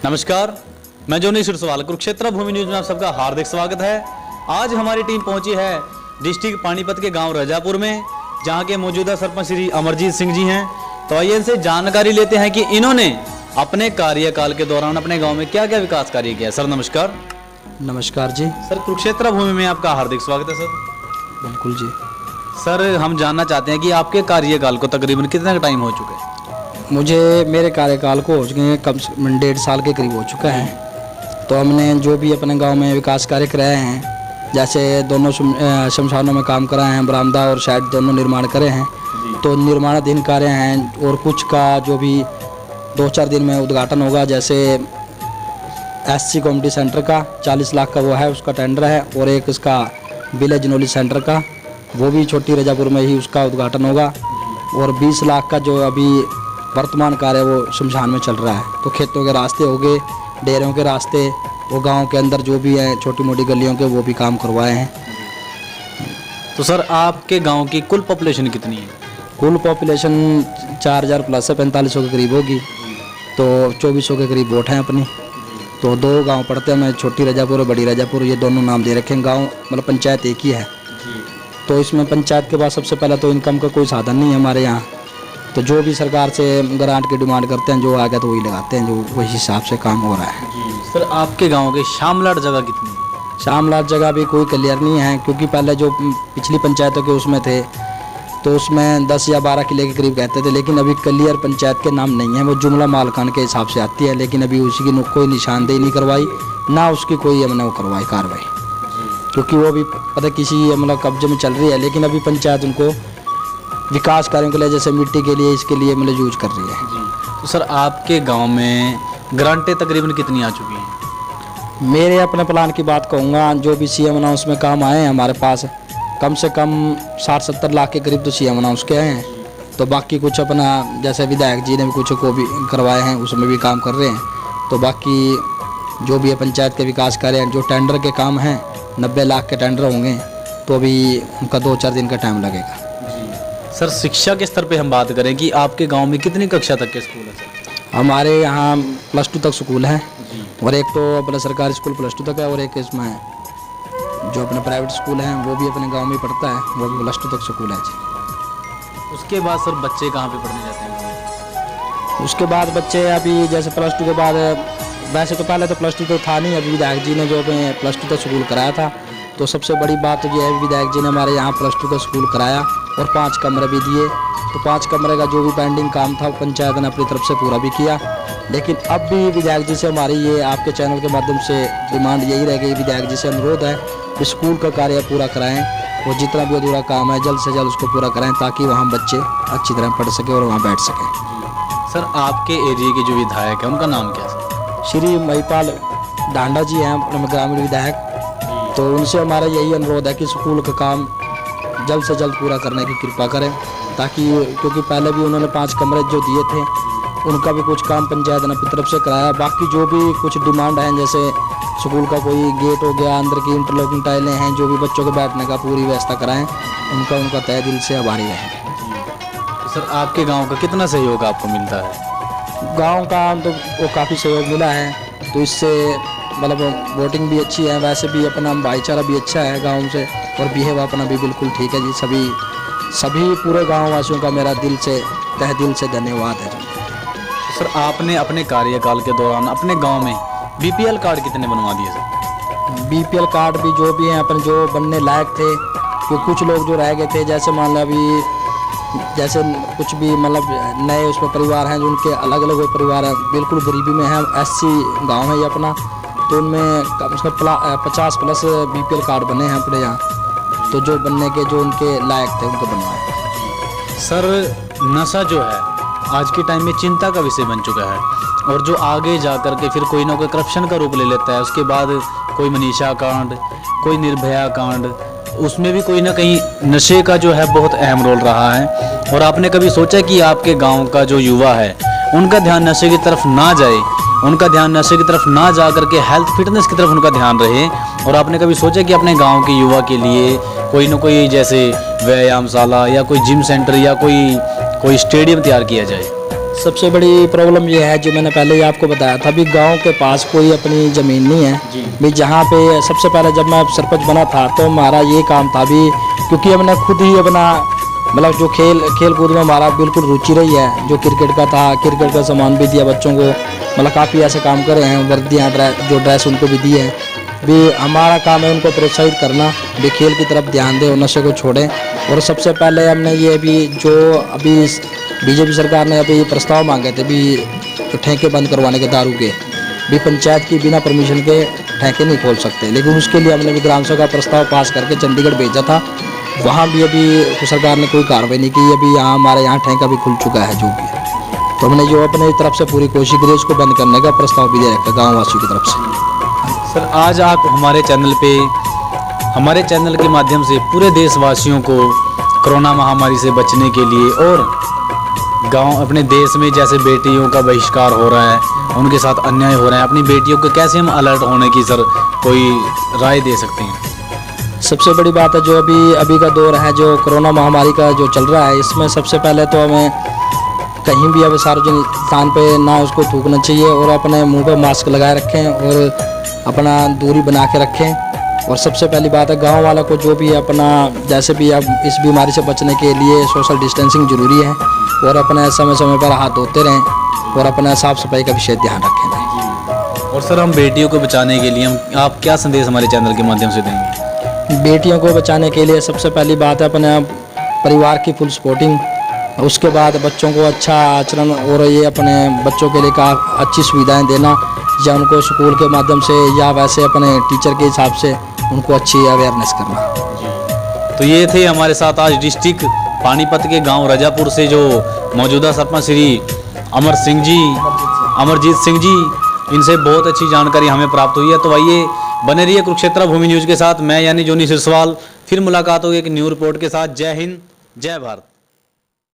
नमस्कार, मैं जोनी सिरसवाल कुरुक्षेत्र भूमि न्यूज में आप सबका हार्दिक स्वागत है। आज हमारी टीम पहुंची है डिस्ट्रिक्ट पानीपत के गांव रजापुर में, जहां के मौजूदा सरपंच श्री अमरजीत सिंह जी हैं। तो आइए इनसे जानकारी लेते हैं कि इन्होंने अपने कार्यकाल के दौरान अपने गांव में क्या क्या विकास कार्य किया। सर नमस्कार। नमस्कार जी। सर कुरुक्षेत्र भूमि में आपका हार्दिक स्वागत है। सर बिल्कुल जी। सर हम जानना चाहते हैं कि आपके कार्यकाल को तकरीबन कितना टाइम हो चुका है? मुझे मेरे कार्यकाल को हो चुके हैं कम से कम 1.5 साल के करीब हो चुका है। तो हमने जो भी अपने गांव में विकास कार्य कराए हैं, जैसे दोनों शमशानों में काम कराए हैं, बरामदा और शेड दोनों निर्माण करे हैं, तो निर्माणाधीन कार्य हैं। और कुछ का जो भी 2-4 दिन में उद्घाटन होगा, जैसे SC कम्युनिटी सेंटर का 40 लाख का वो है, उसका टेंडर है। और एक उसका विलेज नॉलेज सेंटर का, वो भी छोटी रजापुर में ही उसका उद्घाटन होगा। और 20 लाख का जो अभी वर्तमान कार्य वो शमशान में चल रहा है। तो खेतों के रास्ते हो गए, डेरों के रास्ते, वो गांव के अंदर जो भी हैं छोटी मोटी गलियों के, वो भी काम करवाए हैं। तो सर आपके गांव की कुल पॉपुलेशन कितनी है? कुल पॉपुलेशन 4000 प्लस है, 4500 के करीब होगी। तो 2400 के करीब वोट हैं अपनी। तो 2 गांव पड़ते हैं, मैं छोटी रजापुर और बड़ी रजापुर, ये दोनों नाम दे रखे हैं। गाँव मतलब पंचायत एक ही है। तो इसमें पंचायत के पास सबसे पहले तो इनकम का कोई साधन नहीं है हमारे यहाँ। तो जो भी सरकार से ग्रांट की डिमांड करते हैं, जो आ गया तो वही लगाते हैं, जो वही हिसाब से काम हो रहा है। सर आपके गांव के शामलाट जगह कितनी है? शामलाट जगह भी कोई क्लियर नहीं है, क्योंकि पहले जो पिछली पंचायतों के उसमें थे तो उसमें 10 या 12 किले के करीब कहते थे, लेकिन अभी क्लियर पंचायत के नाम नहीं है। वो जुमला मालकान के हिसाब से आती है, लेकिन अभी उसी की कोई निशानदेही नहीं करवाई, ना उसकी कोई हमने वो करवाई कार्रवाई, क्योंकि वो भी पता किसी मतलब कब्जे में चल रही है। लेकिन अभी पंचायत उनको विकास कार्यों के लिए, जैसे मिट्टी के लिए, इसके लिए मतलब यूज कर रही है। तो सर आपके गांव में ग्रांटें तकरीबन कितनी आ चुकी हैं? मेरे अपने प्लान की बात कहूँगा, जो भी CM अनाउंस में काम आए हैं हमारे पास, कम से कम 60-70 लाख के करीब तो CM अनाउंस के हैं। तो बाकी कुछ अपना जैसे विधायक जी ने भी कुछ को भी करवाए हैं, उसमें भी काम कर रहे हैं। तो बाकी जो भी है पंचायत के विकास कार्य हैं, जो टेंडर के काम हैं 90 लाख के टेंडर होंगे, तो अभी उनका 2-4 दिन का टाइम लगेगा। सर शिक्षा के स्तर पे हम बात करें कि आपके गांव में कितनी कक्षा तक के स्कूल है? सर हमारे यहाँ +2 तक स्कूल है, और एक तो अपना सरकारी स्कूल +2 तक है, और एक इसमें जो अपने प्राइवेट स्कूल हैं वो भी अपने गांव में पढ़ता है, वो भी +2 तक स्कूल है जी। उसके बाद सर बच्चे कहाँ पे पढ़ने जाते हैं? उसके बाद बच्चे अभी जैसे +2 के बाद, वैसे तो पहले तो +2 तो था नहीं, अभी विधायक जी ने जो अपने +2 तक स्कूल कराया था। तो सबसे बड़ी बात तो ये है, विधायक जी ने हमारे यहाँ +2 का स्कूल कराया और 5 कमरे भी दिए। तो 5 कमरे का जो भी पेंडिंग काम था पंचायत ने अपनी तरफ से पूरा भी किया। लेकिन अब भी विधायक जी से हमारी ये आपके चैनल के माध्यम से डिमांड यही रह गई, विधायक जी से अनुरोध है कि स्कूल का कार्य पूरा कराएं, और जितना भी अधूरा काम है जल्द से जल्द उसको पूरा कराएं, ताकि वहाँ बच्चे अच्छी तरह पढ़ सकें और वहाँ बैठ सकें। सर आपके एरिया के जो विधायक है उनका नाम क्या है? श्री महिपाल डांडा जी हैं ग्रामीण विधायक। तो उनसे हमारा यही अनुरोध है कि स्कूल का काम जल्द से जल्द पूरा करने की कृपा करें, ताकि क्योंकि पहले भी उन्होंने 5 कमरे जो दिए थे, उनका भी कुछ काम पंचायत ने अपनी तरफ से कराया। बाकी जो भी कुछ डिमांड है, जैसे स्कूल का कोई गेट हो गया, अंदर की इंटरलॉकिंग टाइलें हैं, जो भी बच्चों के बैठने का पूरी व्यवस्था कराएं, उनका तहे दिल से आभारी रहें। तो सर आपके गाँव का कितना सहयोग आपको मिलता है? गाँव का तो वो काफ़ी सहयोग मिला है, तो इससे मतलब वोटिंग भी अच्छी है, वैसे भी अपना भाईचारा भी अच्छा है गांव से, और बिहेव अपना भी बिल्कुल ठीक है जी। सभी पूरे गांव वासियों का मेरा दिल से तहे दिल से धन्यवाद है जी। सर आपने अपने कार्यकाल के दौरान अपने गांव में BPL कार्ड कितने बनवा दिए? सर BPL कार्ड भी जो भी हैं अपन जो बनने लायक थे, कि कुछ लोग जो रह गए थे, जैसे मान लो अभी जैसे कुछ भी मतलब नए उसमें परिवार हैं, जो उनके अलग अलग परिवार हैं, बिल्कुल गरीबी में है, SC गाँव है ये अपना, तो उनमें कम से कम 50+ BPL कार्ड बने हैं अपने यहाँ। तो जो बनने के जो उनके लायक थे उनको बनवाए। सर नशा जो है आज के टाइम में चिंता का विषय बन चुका है, और जो आगे जा कर के फिर कोई ना कोई करप्शन का रूप ले लेता है। उसके बाद कोई मनीषा कांड, कोई निर्भया कांड, उसमें भी कोई ना कहीं नशे का जो है बहुत अहम रोल रहा है। और आपने कभी सोचा कि आपके गाँव का जो युवा है उनका ध्यान नशे की तरफ ना जाए, उनका ध्यान नशे की तरफ ना जा करके हेल्थ फिटनेस की तरफ उनका ध्यान रहे? और आपने कभी सोचा कि अपने गांव के युवा के लिए कोई ना कोई जैसे व्यायामशाला या कोई जिम सेंटर या कोई स्टेडियम तैयार किया जाए? सबसे बड़ी प्रॉब्लम ये है जो मैंने पहले ही आपको बताया था, अभी गांव के पास कोई अपनी ज़मीन नहीं है भी। जहाँ पे सबसे पहले जब मैं सरपंच बना था तो हमारा ये काम था भी, क्योंकि हमने खुद ही अपना मतलब जो खेल कूद में हमारा बिल्कुल रुचि रही है, जो क्रिकेट का था, क्रिकेट का सामान भी दिया बच्चों को, मतलब काफ़ी ऐसे काम करे हैं, वर्दियाँ जो ड्रेस उनको भी दिए हैं भी। हमारा काम है उनको प्रोत्साहित करना भी खेल की तरफ ध्यान दें और नशे को छोड़ें। और सबसे पहले हमने ये भी जो अभी बीजेपी सरकार ने अभी प्रस्ताव मांगे थे भी ठेके बंद करवाने के दारू के भी, पंचायत की बिना परमिशन के ठेके नहीं खोल सकते, लेकिन उसके लिए हमने भी ग्राम सभा का प्रस्ताव पास करके चंडीगढ़ भेजा था। वहाँ भी अभी सरकार ने कोई कार्रवाई नहीं की। अभी यहाँ हमारे यहाँ ठेका भी खुल चुका है जो भी, तो हमने जो अपने तरफ से पूरी कोशिश की उसको बंद करने का प्रस्ताव भी दे रखा गाँव वासियों की तरफ से। सर आज आप हमारे चैनल के माध्यम से पूरे देशवासियों को कोरोना महामारी से बचने के लिए और गांव अपने देश में जैसे बेटियों का बहिष्कार हो रहा है, उनके साथ अन्याय हो रहा है, अपनी बेटियों को कैसे हम अलर्ट होने की सर कोई राय दे सकते हैं? सबसे बड़ी बात है जो अभी का दौर है जो कोरोना महामारी का जो चल रहा है, इसमें सबसे पहले तो हमें कहीं भी अब सार्वजनिक स्थान पे ना उसको थूकना चाहिए और अपने मुंह पे मास्क लगाए रखें और अपना दूरी बना के रखें। और सबसे पहली बात है गांव वालों को जो भी अपना जैसे भी अब इस बीमारी से बचने के लिए सोशल डिस्टेंसिंग जरूरी है और अपने समय समय पर हाथ धोते रहें और अपना साफ सफाई का विशेष ध्यान रखें। और सर हम बेटियों को बचाने के लिए आप क्या संदेश हमारे चैनल के माध्यम से देंगे? बेटियों को बचाने के लिए सबसे पहली बात है अपने परिवार की फुल सपोर्टिंग, उसके बाद बच्चों को अच्छा आचरण और ये अपने बच्चों के लिए अच्छी सुविधाएं देना, या उनको स्कूल के माध्यम से या वैसे अपने टीचर के हिसाब से उनको अच्छी अवेयरनेस करना। तो ये थे हमारे साथ आज डिस्ट्रिक्ट पानीपत के गांव रजापुर से जो मौजूदा सरपंच श्री अमरजीत सिंह जी, इनसे बहुत अच्छी जानकारी हमें प्राप्त हुई है। तो आइए बने रहिए कुरुक्षेत्र भूमि न्यूज़ के साथ। मैं यानी जोनी सिरसवाल, फिर मुलाकात होगी एक न्यू रिपोर्ट के साथ। जय हिंद, जय भारत।